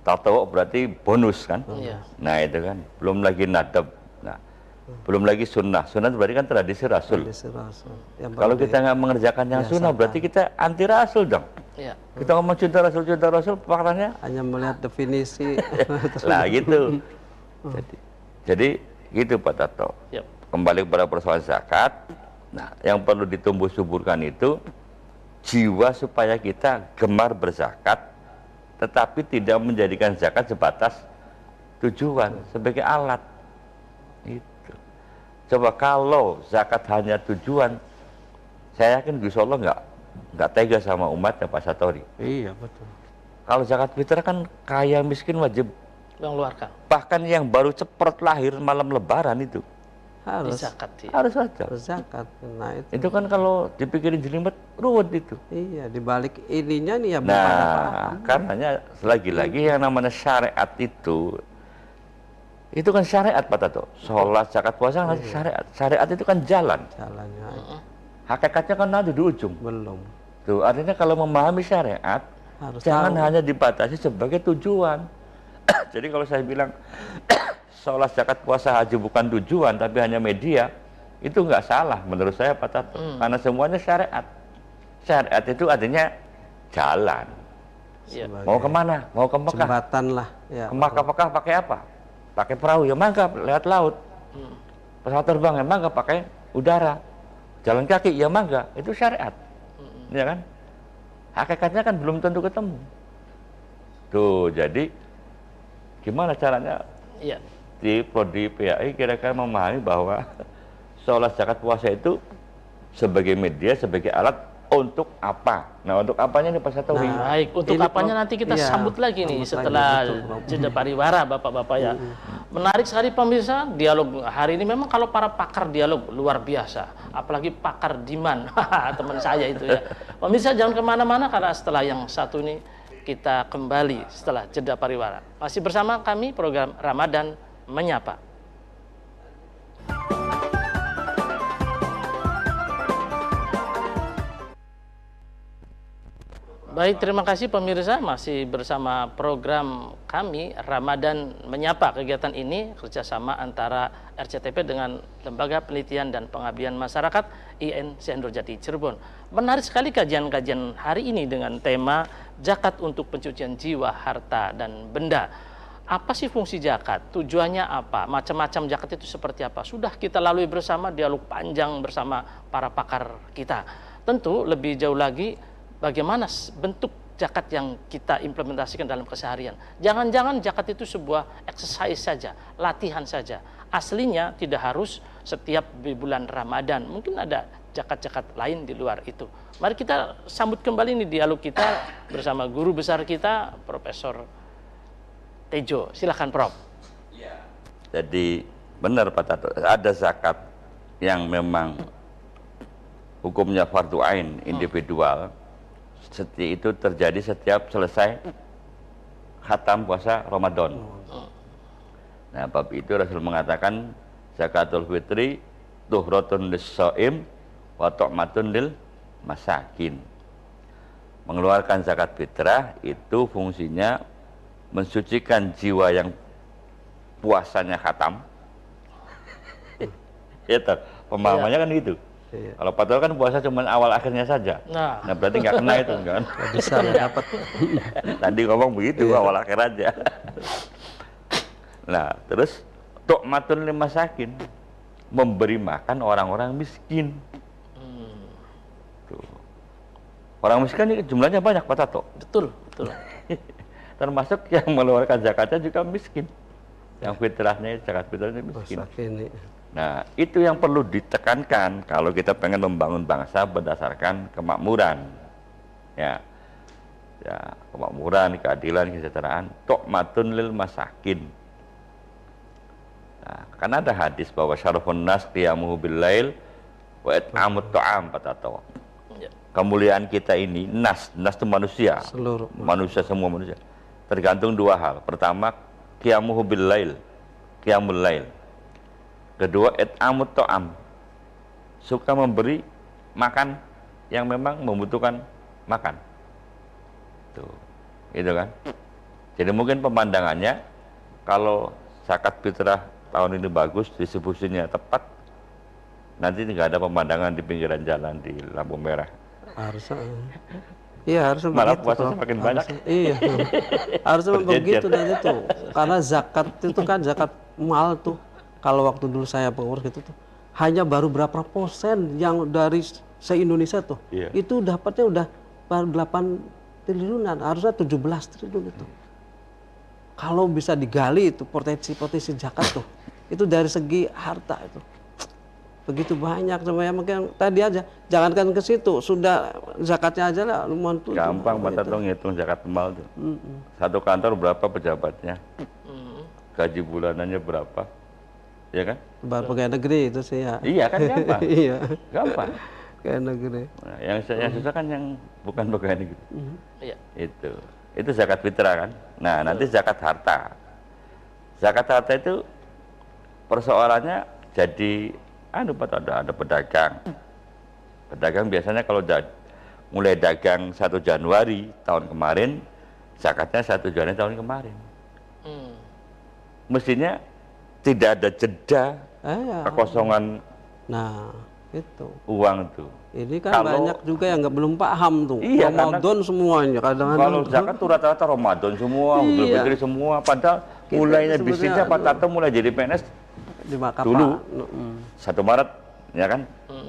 Tatawu berarti bonus kan?
Iya.
Nah, itu kan. Belum lagi nadab. Nah, Belum lagi sunnah. Sunnah berarti kan tradisi Rasul.
Tradisi Rasul. Yang
Kalau
perlu
kita nggak mengerjakan yang sunnah,
biasakan.
berarti kita anti Rasul dong.
Ya.
Kita ngomong cinta Rasul, faktanya
hanya melihat definisi.
lah gitu. Jadi gitu Pak Tato.
Yap.
Kembali kepada persoalan zakat. Nah, yang perlu ditumbuh suburkan itu jiwa supaya kita gemar berzakat, tetapi tidak menjadikan zakat sebatas tujuan sebagai alat. Itu. Coba kalau zakat hanya tujuan, saya yakin Gus Allah nggak tega sama umatnya Pak Satori.
Iya betul.
Kalau zakat fitrah kan kaya miskin wajib.
Mengeluarkan.
Bahkan yang baru ceprot lahir malam Lebaran itu
Harus
Zakat. Ya.
harus ada.
berzakat. Nah
Itu kan kalau dipikirin jelimet ruwet itu.
iya, dibalik ininya nih ya belum ada
Nah,
paham.
karenanya lagi-lagi yang namanya syariat itu kan syariat Pak Tato. Sholat, zakat, puasa kan syariat. Syariat itu kan jalan.
Jalannya
Hakikatnya kan ada di ujung.
belum.
Tuh, artinya kalau memahami syariat,
Harus
jangan
tahu.
hanya dibatasi sebagai tujuan. Jadi kalau saya bilang sholat, zakat, puasa, haji bukan tujuan tapi hanya media, itu nggak salah menurut saya Pak Tato. Karena semuanya syariat. Syariat itu artinya jalan.
Ya.
Mau kemana? Mau ke Mekah?
Jembatan lah. Ya,
Ke Mekah pakai apa? Pakai perahu ya mangga lewat laut. Pesawat terbang ya mangga pakai udara. Jalan kaki ya mangga, itu syariat. Ya kan? Hakikatnya kan belum tentu ketemu. Tuh, jadi gimana caranya
Ya.
di Prodi PAI kira-kira memahami bahwa sholat, zakat, puasa itu sebagai media, sebagai alat untuk apa? Nah, untuk apanya nih Pak Satowi?
Nah,
Baik, untuk
ini
apanya
Prof,
nanti kita
iya,
sambut lagi nih
sambut
setelah
lagi, betul, Prof.
jeda pariwara Bapak-bapak ya. Menarik sekali pemirsa, dialog hari ini memang kalau para pakar dialog luar biasa. Apalagi pakar Diman, teman saya itu ya. Pemirsa jangan kemana-mana karena setelah yang satu ini kita kembali setelah jeda pariwara. Masih bersama kami program Ramadan Menyapa. Baik, terima kasih pemirsa, masih bersama program kami Ramadan Menyapa. Kegiatan ini kerjasama antara RCTP dengan Lembaga Penelitian dan Pengabdian Masyarakat IN Syekh Nurjati Cirebon. Menarik sekali kajian-kajian hari ini dengan tema zakat untuk pencucian jiwa, harta, dan benda. Apa sih fungsi zakat? Tujuannya apa? Macam-macam zakat itu seperti apa? Sudah kita lalui bersama dialog panjang bersama para pakar kita. Tentu lebih jauh lagi bagaimana bentuk zakat yang kita implementasikan dalam keseharian. Jangan-jangan zakat itu sebuah exercise saja, latihan saja. Aslinya tidak harus setiap di bulan Ramadan. Mungkin ada zakat-zakat lain di luar itu. Mari kita sambut kembali nih dialog kita bersama guru besar kita, Profesor Tejo. Silakan Prof.
Jadi benar Pak Tato, ada zakat yang memang hukumnya fardu ain individual. Itu terjadi setiap selesai khatam puasa Ramadan. Nah, bab itu Rasul mengatakan zakatul fitri tuhratun lis-shaim wa tu'matun lil masakin. Mengeluarkan zakat fitrah itu fungsinya mensucikan jiwa yang puasanya khatam. Itu pemahamannya kan gitu.
Iya.
Kalau padahal kan puasa cuma awal akhirnya saja.
Nah,
Berarti nggak kena itu kan.
Nggak bisa nggak dapat.
Tadi ngomong begitu awal akhir aja. Nah, terus tu'matun lil masakin, memberi makan orang-orang miskin. Tuh. Orang miskin ini jumlahnya banyak Pak Tato.
betul, betul.
Termasuk yang mengeluarkan zakatnya juga miskin. Yang fitrahnya zakat fitrahnya miskin.
Masak ini.
Nah, itu yang perlu ditekankan kalau kita pengen membangun bangsa berdasarkan kemakmuran. Ya, kemakmuran, keadilan, kesejahteraan. Tu'matun lil masakin. Nah, karena ada hadis bahwa syarafun nas qiyamuhu bil lail wa it'amut ta'am Pak Tato.
Ya.
Kemuliaan kita ini, nas itu manusia.
Seluruh
Manusia, semua manusia. Tergantung dua hal. Pertama, qiyamuhu bil lail. Qiyamul lail. Kedua, it'amut ta'am, suka memberi makan yang memang membutuhkan makan. Tuh, itu kan. Jadi mungkin pemandangannya kalau zakat fitrah tahun ini bagus, distribusinya tepat, nanti nggak ada pemandangan di pinggiran jalan di lampu merah.
Harusnya. Iya, harusnya
Malah
begitu.
puasa
Prof.
semakin banyak.
Iya. Harusnya memang
Berjejer.
begitu nanti tuh. Karena zakat itu kan zakat mal tuh. Kalau waktu dulu saya pengurus gitu tuh, hanya baru berapa persen yang dari se-Indonesia tuh.
Iya.
Itu dapatnya udah baru 8 triliunan, harusnya 17 triliun itu. Kalau bisa digali itu potensi zakat tuh, itu dari segi harta itu begitu banyak semuanya. Mungkin tadi aja, jangankan ke situ, sudah zakatnya aja lah lumayan tuh.
Gampang Pak Tato ngitung zakat mal tuh. Satu kantor berapa pejabatnya, gaji bulanannya berapa, ya kan?
Baru pegawai negeri itu sih ya.
Iya kan gampang.
Iya,
Gampang.
pegawai negeri.
Nah, yang susah kan yang bukan pegawai negeri.
Iya.
Itu zakat fitrah kan. Nah, nanti zakat harta. Zakat harta itu persoalannya jadi Pak Tato, ada pedagang. Pedagang biasanya kalau mulai dagang 1 Januari tahun kemarin, zakatnya 1 Januari tahun kemarin. Mestinya tidak ada jeda
Ya.
kekosongan
Nah, itu.
uang tuh.
Ini kan banyak juga yang belum paham tuh.
Iya,
Ramadan semuanya kadang-kadang.
Kalau zakat tuh rata-rata Ramadan semua, Idul
Iya.
Fitri semua. Padahal
Kita
mulainya
sebetulnya,
bisnisnya Pak Tato mulai jadi PNS
di Makapa.
dulu 1 Maret, ya kan?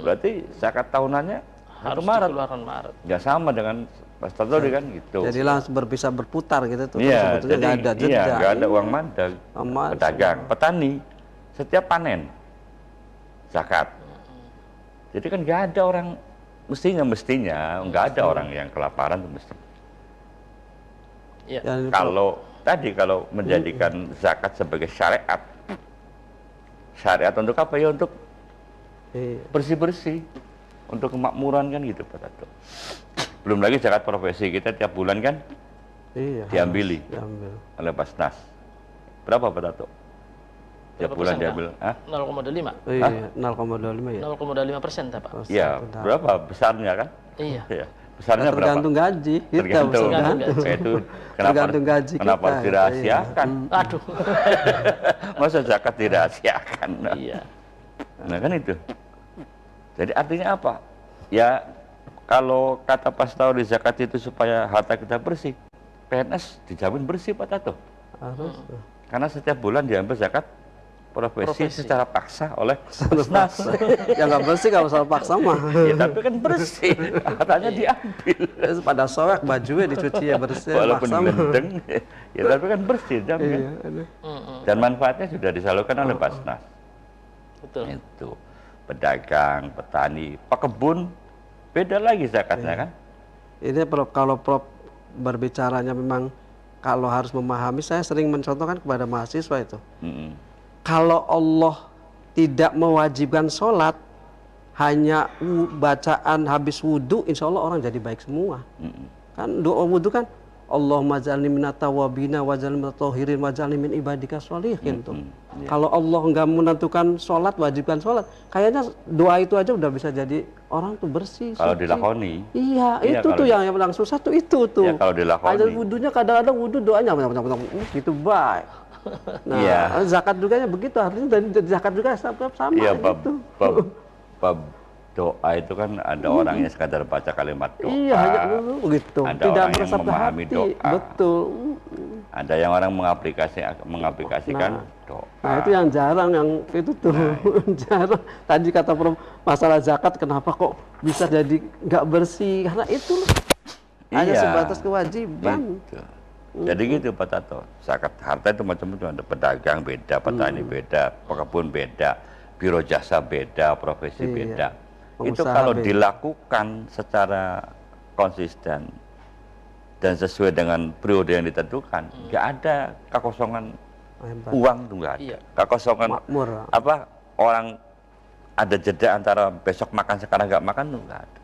Berarti zakat tahunannya 1
Harus
Maret.
dikeluarkan Maret.
Ya sama dengan Pak Tato kan gitu.
Jadi langsung bisa berputar gitu tuh.
Iya,
Sebetulnya nggak ada jeda.
iya, nggak ada uang mandang.
Aman,
Pedagang, petani, setiap panen zakat. Jadi kan nggak ada orang, mestinya nggak ada orang yang kelaparan tuh mesti.
Iya.
Dan
Kalau menjadikan zakat sebagai syariat untuk apa ya? Untuk
iya.
bersih-bersih, untuk kemakmuran kan gitu Pak Tato. Belum lagi zakat profesi kita tiap bulan kan
Iya,
diambili
diambil.
oleh Basnas. Berapa Pak Tato? Tiap
Berapa
bulan
persen, Pak?
diambil? Hah?
0,25.
Iya, 0,25 ya.
0,25% Pak.
Oh,
Iya,
satu
berapa besarnya kan?
Iya.
Iya. Besarnya berapa?
Tergantung gaji kita.
Tergantung.
Tergantung gaji.
Itu
Tergantung gaji
kenapa
kita.
harus dirahasiakan?
Aduh.
Masa zakat dirahasiakan?
Iya.
Nah kan itu. Jadi artinya apa? Ya kalau kata Pak Tato di zakat itu supaya harta kita bersih, PNS dijamin bersih Pak Tato.
Harus.
Karena setiap bulan diambil zakat profesi
Profesi.
secara paksa oleh Basnas.
Ya nggak bersih kalau soal paksa mah.
Ya tapi kan bersih, hartanya diambil.
Terus pada soak bajunya dicuci ya bersih.
Walaupun
paksa mah.
gelendeng, ya tapi kan bersih, diambil.
Iya, aduh.
Dan manfaatnya sudah disalurkan oleh Basnas.
Betul.
Itu pedagang, petani, pekebun, beda lagi zakatnya kan?
Ini Prof, kalau Prof berbicaranya memang kalau harus memahami, saya sering mencontohkan kepada mahasiswa itu.
Mm-mm.
Kalau Allah tidak mewajibkan sholat, hanya bacaan habis wudhu, insya Allah orang jadi baik semua. Kan doa wudhu kan, Allahumma ja'alni minat tawabina waj'alni minat tahirin waj'alni min ibadika sholihin tuh. Kalau Allah nggak menentukan sholat, wajibkan sholat, kayaknya doa itu aja udah bisa jadi orang tuh bersih.
Kalau
suci.
dilakoni,
Iya,
Iya,
itu
kalau
tuh yang paling susah tuh itu tuh.
ya kalau dilakoni.
Ada wudhunya kadang-kadang wudhu doanya gitu baik. Nah,
Iya.
zakat juga begitu, artinya dari zakat juga sama
iya
gitu.
bab doa itu kan ada orang yang sekadar baca kalimat doa.
Iya, hanya gitu.
Ada
Tidak
orang yang
meresap ke
memahami
hati.
doa.
Betul.
Ada yang orang mengaplikasikan doa.
Nah, itu yang jarang, yang itu tuh jarang. Tadi kata Prof, masalah zakat kenapa kok bisa jadi nggak bersih? Karena itu hanya
Iya.
sebatas kewajiban.
Gitu. Jadi gitu Pak Tato, zakat harta itu macam-macam, ada pedagang beda, petani beda, pekebun beda, biro jasa beda, profesi
Iya.
beda. Itu
Pengusaha
kalau
beda.
dilakukan secara konsisten dan sesuai dengan periode yang ditentukan, nggak ada kekosongan
Hebat.
uang tuh nggak ada.
Iya.
Kekosongan
Makmur.
apa orang ada jeda antara besok makan sekarang nggak makan tuh nggak ada.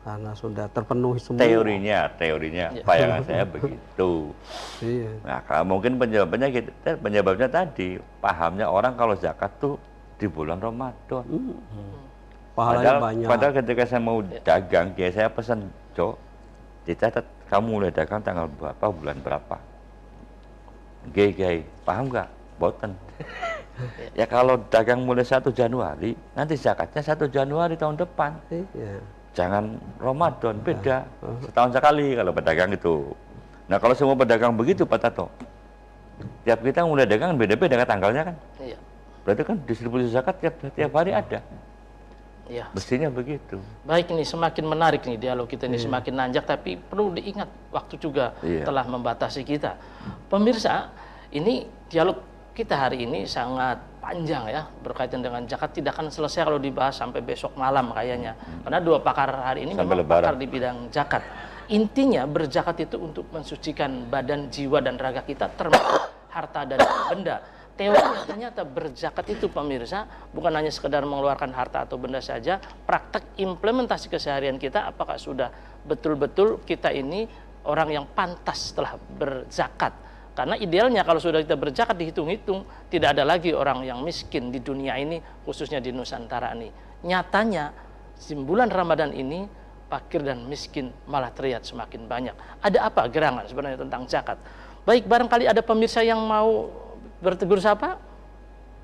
Karena sudah terpenuhi semua.
Teorinya,
Iya.
bayangan saya begitu.
Iya.
Nah, kalau mungkin penyebabnya tadi pahamnya orang kalau zakat tuh di bulan Ramadan.
Pahalanya banyak.
Padahal ketika saya mau dagang, ya saya pesan, Cok, dicatat kamu mulai dagang tanggal berapa, bulan berapa. Gay, paham nggak? Boten. Ya kalau dagang mulai 1 Januari, nanti zakatnya 1 Januari tahun depan.
Iya.
Jangan Ramadan, beda. Setahun sekali kalau pedagang itu. Nah kalau semua pedagang begitu Pak Tato, tiap kita mulai dagang beda-beda kan tanggalnya kan.
Iya.
Berarti kan distribusi zakat tiap hari ada.
Iya.
Mestinya begitu.
Baik, ini semakin menarik nih dialog kita ini, semakin nanjak, tapi perlu diingat waktu juga telah membatasi kita. Pemirsa, ini dialog kita hari ini sangat panjang ya, berkaitan dengan zakat, tidak akan selesai kalau dibahas sampai besok malam kayaknya. Karena dua pakar hari ini
Sampai
memang pakar di bidang zakat. Intinya berzakat itu untuk mensucikan badan, jiwa, dan raga kita, termasuk harta dan benda. Teorinya ternyata berzakat itu pemirsa bukan hanya sekedar mengeluarkan harta atau benda saja, praktek implementasi keseharian kita, apakah sudah betul-betul kita ini orang yang pantas setelah berzakat. Karena idealnya kalau sudah kita berzakat dihitung-hitung, tidak ada lagi orang yang miskin di dunia ini, khususnya di Nusantara ini. Nyatanya di bulan Ramadan ini fakir dan miskin malah terlihat semakin banyak. Ada apa gerangan sebenarnya tentang zakat? Baik, barangkali ada pemirsa yang mau bertegur sapa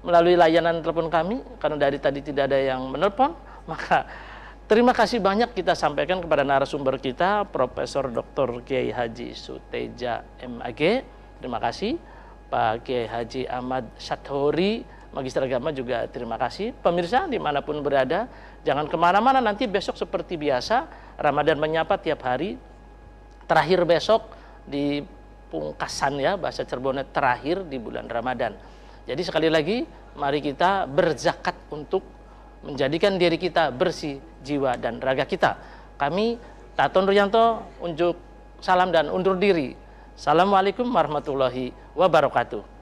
melalui layanan telepon kami, karena dari tadi tidak ada yang menelpon. Maka terima kasih banyak kita sampaikan kepada narasumber kita, Profesor Dr. Kiai Haji Suteja MAG. Terima kasih. Pak Kiai Haji Ahmad Syadhori, Magister Agama, juga terima kasih. Pemirsa dimanapun berada, jangan kemana-mana, nanti besok seperti biasa Ramadan Menyapa tiap hari. Terakhir besok di pungkasan ya, bahasa Cirebonnya terakhir di bulan Ramadan. Jadi sekali lagi mari kita berzakat untuk menjadikan diri kita bersih jiwa dan raga kita. Kami Tato Nuryanto unjuk salam dan undur diri. Assalamualaikum warahmatullahi wabarakatuh.